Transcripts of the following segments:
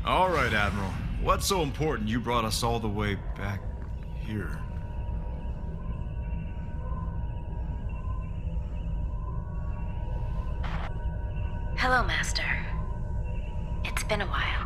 All right, Admiral. What's so important you brought us all the way back here? Hello, Master. It's been a while.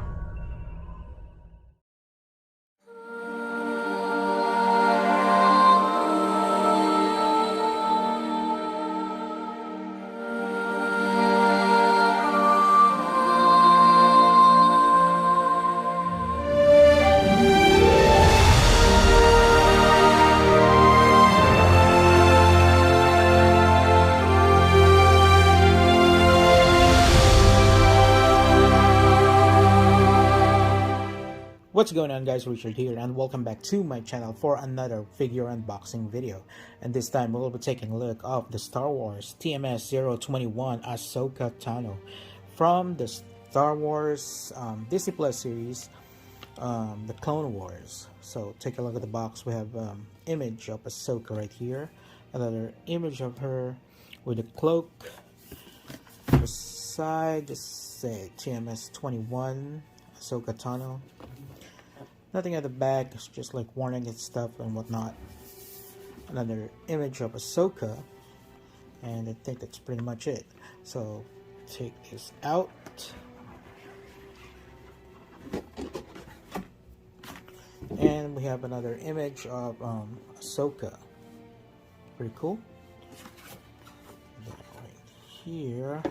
What's going on, guys? Richard here, and welcome back to my channel for another figure unboxing video. And this time we'll be taking a look of the Star Wars TMS 021 AHSOKA Tano from the Star Wars Disney Plus series, the Clone Wars. So take a look at the box. We have image of Ahsoka right here, another image of her with a cloak. Beside, just say TMS 21 AHSOKA Tano. Nothing at the back, it's just like warning and stuff and whatnot. Another image of Ahsoka, and I think that's pretty much it. So take this out. And we have another image of Ahsoka. Pretty cool. Then right here,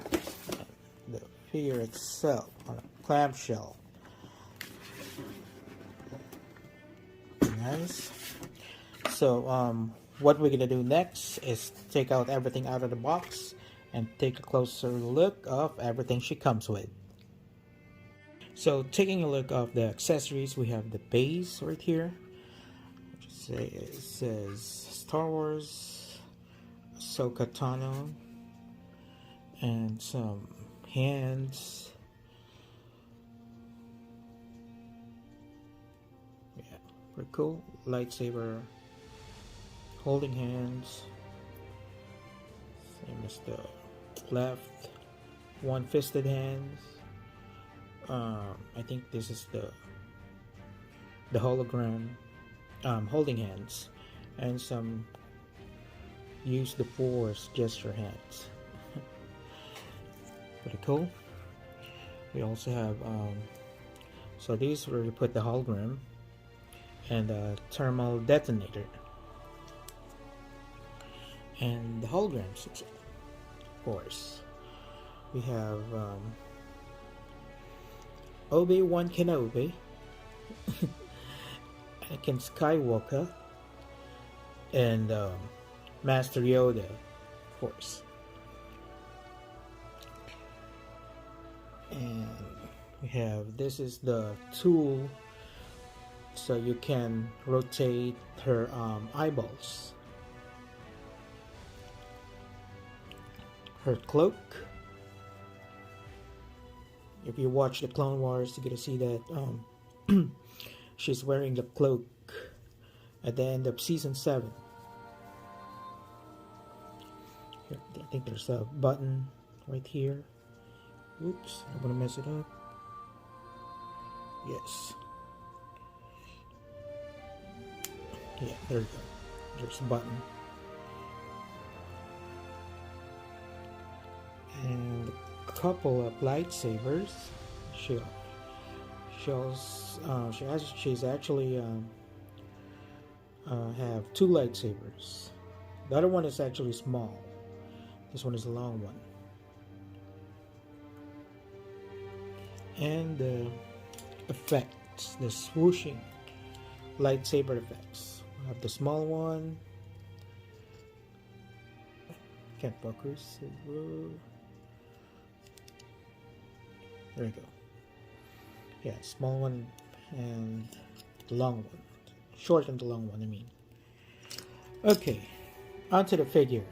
the figure itself on a clamshell. Nice. So what we're gonna do next is take out everything out of the box and take a closer look of everything she comes with. So taking a look of the accessories, we have the base right here. It says Star Wars AHSOKA Tano, and some hands. Pretty cool. Lightsaber holding hands, same as the left, one-fisted hands. I think this is the hologram holding hands, and some use the force gesture hands. Pretty cool. We also have so these where you put the hologram and a thermal detonator, and the holograms, of course. We have Obi-Wan Kenobi, Anakin Skywalker, and Master Yoda, of course. And we have, this is the tool, so you can rotate her eyeballs. Her cloak. If you watch the Clone Wars, you're gonna see that she's wearing the cloak at the end of season 7. I think there's a button right here. Oops, I'm gonna mess it up. Yes. Yeah, there we go. There's a button. And a couple of lightsabers. She's actually have 2 lightsabers. The other one is actually small. This one is a long one. And the effects, the swooshing lightsaber effects. We have the small one. Can't focus. There we go. Yeah, small one and the long one. Short and the long one, I mean. Okay, onto the figure.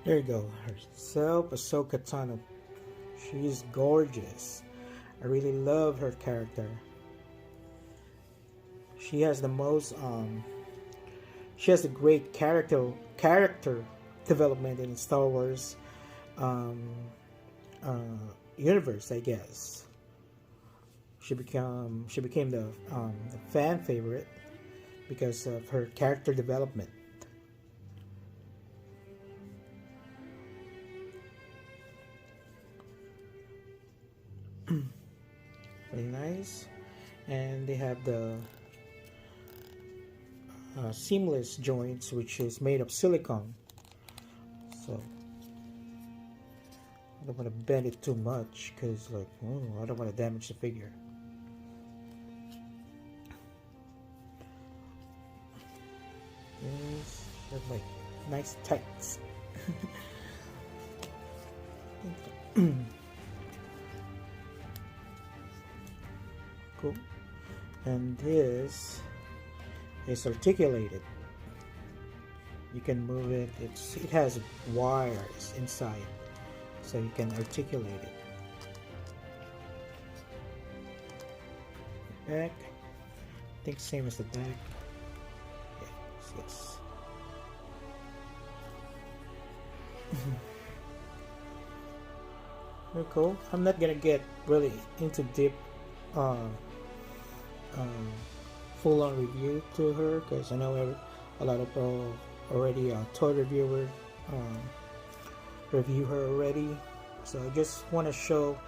There you go. Herself, Ahsoka Tano. She's gorgeous. I really love her character. She has the most she has a great character development in Star Wars universe, I guess. became the fan favorite because of her character development. Very nice. And they have the seamless joints, which is made of silicone, so I don't want to bend it too much because I don't want to damage the figure. Yes, they're like nice tights. Cool. And this is articulated. You can move it. It has wires inside, so you can articulate it. Back, I think same as the back. Yes. Very cool. I'm not gonna get really into deep full-on review to her because I know a lot of already toy reviewer review her already, so I just want to show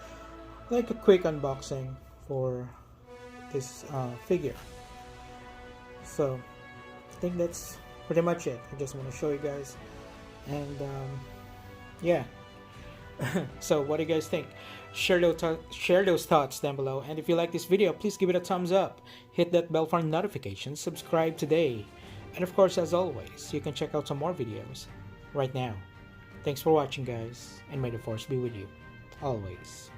like a quick unboxing for this figure. So I think that's pretty much it. I just want to show you guys, and yeah. So what do you guys think? Share those thoughts down below, and if you like this video, please give it a thumbs up, hit that bell for notifications, subscribe today, and of course, as always, you can check out some more videos right now. Thanks for watching, guys, and may the force be with you always.